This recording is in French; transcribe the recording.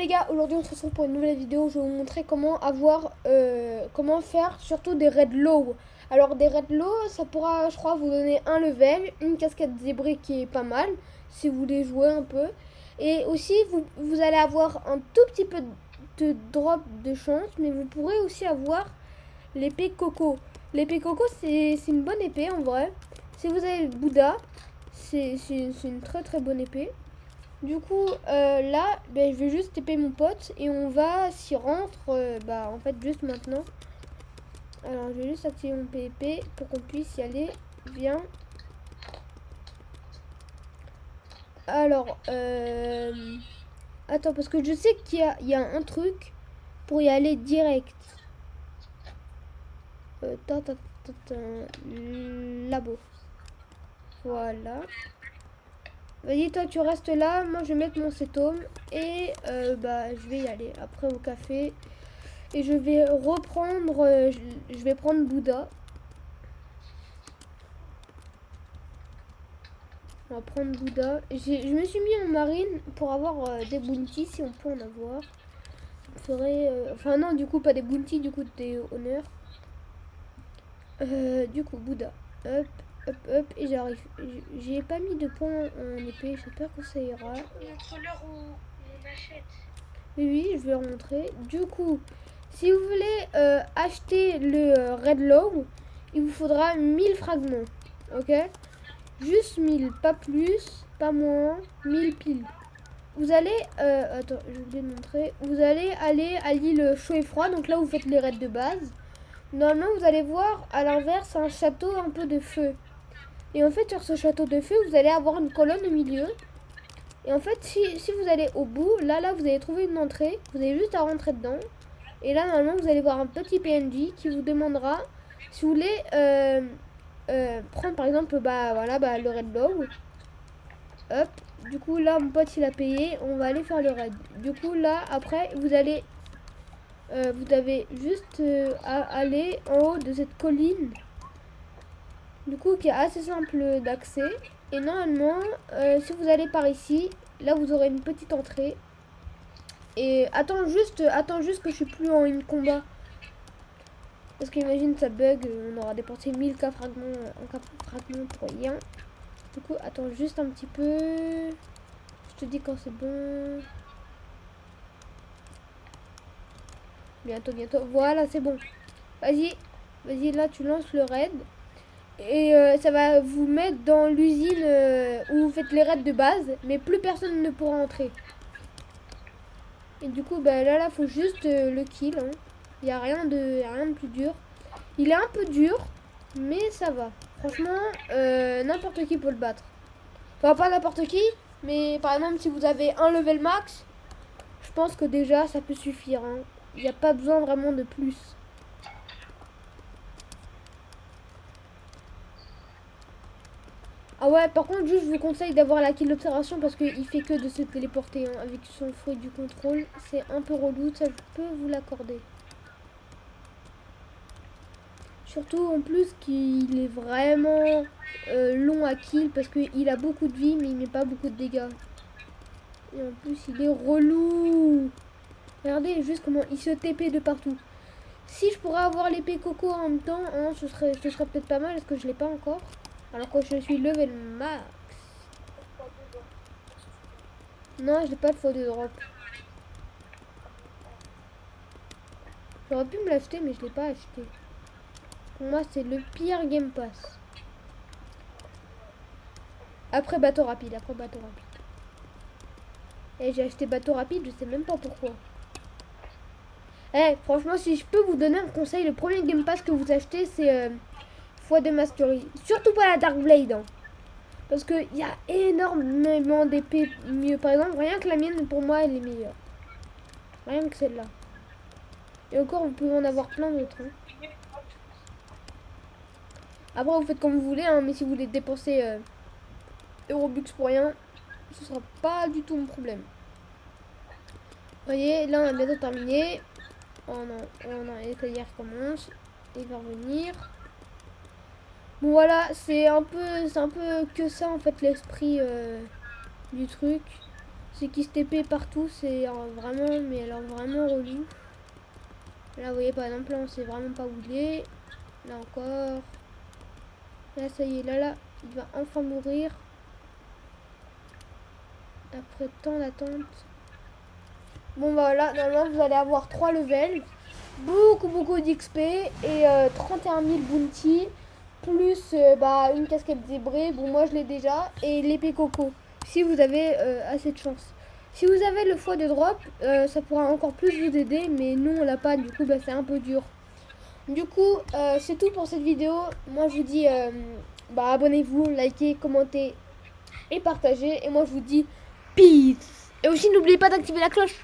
Les gars, aujourd'hui on se retrouve pour une nouvelle vidéo. Je vais vous montrer comment comment faire surtout des raids low. Alors des raids low, ça pourra, je crois, vous donner un level, une casquette zébrée qui est pas mal si vous voulez jouer un peu. Et aussi vous allez avoir un tout petit peu de drop de chance, mais vous pourrez aussi avoir l'épée Coco. L'épée Coco, c'est une bonne épée en vrai. Si vous avez le Bouddha, c'est une très très bonne épée. Du coup, là, je vais juste taper mon pote et on va s'y rendre, en fait, juste maintenant. Alors, je vais juste activer mon PvP pour qu'on puisse y aller. Viens. Alors, attends, parce que je sais qu'il y a un truc pour y aller direct. Labo. Voilà. Vas-y, toi, tu restes là. Moi, je vais mettre mon cétome. Et, je vais y aller. Après, au café. Et je vais reprendre, je vais prendre Bouddha. On va prendre Bouddha. Je me suis mis en marine pour avoir des bounties si on peut en avoir. Ça me ferait... enfin non, du coup pas des bounties, du coup des honneurs. Du coup Bouddha. Hop, hop, hop. Et j'arrive. J'ai pas mis de points en épée. J'espère que ça ira. Montre-leur où on achète. Oui, oui, je vais leur montrer. Du coup, si vous voulez acheter le Red Low, il vous faudra 1000 fragments. Ok? Juste 1000, pas plus, pas moins, 1000 piles. Vous allez, attends, je vais vous montrer. Vous allez aller à l'île chaud et froid, donc là vous faites les raids de base. Normalement, vous allez voir à l'inverse un château un peu de feu. Et en fait, sur ce château de feu, vous allez avoir une colonne au milieu. Et en fait, si vous allez au bout, là, vous allez trouver une entrée. Vous avez juste à rentrer dedans. Et là, normalement, vous allez voir un petit PNJ qui vous demandera si vous voulez prendre par exemple le Red Low. Hop. Du coup, là, mon pote, il a payé. On va aller faire le raid. Du coup, là, après, vous allez... vous avez juste à aller en haut de cette colline. Du coup, qui est assez simple d'accès. Et normalement, si vous allez par ici, là, vous aurez une petite entrée. Et attends juste que je suis plus en une combat. Parce qu'imagine, ça bug. On aura dépensé 1000 K fragments, fragments pour rien. Du coup, attends juste un petit peu. Je te dis quand c'est bon. Bientôt, bientôt. Voilà, c'est bon. Vas-y. Vas-y, là, tu lances le raid. Et ça va vous mettre dans l'usine où vous faites les raids de base. Mais plus personne ne pourra entrer. Et du coup, là, faut juste le kill. Hein. Il n'y a rien de plus dur. Il est un peu dur. Mais ça va. Franchement, n'importe qui peut le battre. Enfin, pas n'importe qui. Mais par exemple, si vous avez un level max, je pense que déjà, ça peut suffire. Hein. Il n'y a pas besoin vraiment de plus. Ah ouais, par contre, juste je vous conseille d'avoir la kill d'observation parce qu'il fait que de se téléporter hein, avec son fruit du contrôle. C'est un peu relou, ça je peux vous l'accorder. Surtout en plus qu'il est vraiment long à kill parce qu'il a beaucoup de vie mais il met pas beaucoup de dégâts. Et en plus il est relou. Regardez juste comment il se TP de partout. Si je pourrais avoir l'épée Coco en même temps, hein, ce serait peut-être pas mal. Est-ce que je l'ai pas encore? Alors que je suis level max. Non, je n'ai pas de faux de drop. J'aurais pu me l'acheter, mais je l'ai pas acheté. Pour moi, c'est le pire Game Pass. Après bateau rapide, Et j'ai acheté bateau rapide, je sais même pas pourquoi. Franchement, si je peux vous donner un conseil, le premier Game Pass que vous achetez, c'est Foi de Mastery. Surtout pas la Dark Blade. Hein. Parce qu'il y a énormément d'épées mieux. Par exemple, rien que la mienne, pour moi, elle est meilleure. Rien que celle-là. Et encore, vous pouvez en avoir plein d'autres. Hein. Après, vous faites comme vous voulez, hein, mais si vous voulez dépenser Eurobux pour rien, ce sera pas du tout mon problème. Vous voyez, là, on a bientôt terminé. Oh non, les carrières commencent. Il va revenir. Bon, voilà, c'est un peu que ça, en fait, l'esprit du truc. C'est qui se TP partout, c'est vraiment, mais alors vraiment relou. Là, vous voyez, par exemple, là, on sait vraiment pas où il est. Là encore. Là, ça y est, là, il va enfin mourir. Après tant d'attente. Bon, bah voilà, normalement, vous allez avoir 3 levels. Beaucoup d'XP et 31 000 bounty. Plus bah, une casquette zébrée. Bon, moi, je l'ai déjà. Et l'épée coco. Si vous avez assez de chance. Si vous avez le foie de drop, ça pourra encore plus vous aider. Mais nous, on l'a pas. Du coup, bah, c'est un peu dur. Du coup, c'est tout pour cette vidéo. Moi, je vous dis, bah, abonnez-vous, likez, commentez et partagez. Et moi, je vous dis peace. Et aussi, n'oubliez pas d'activer la cloche.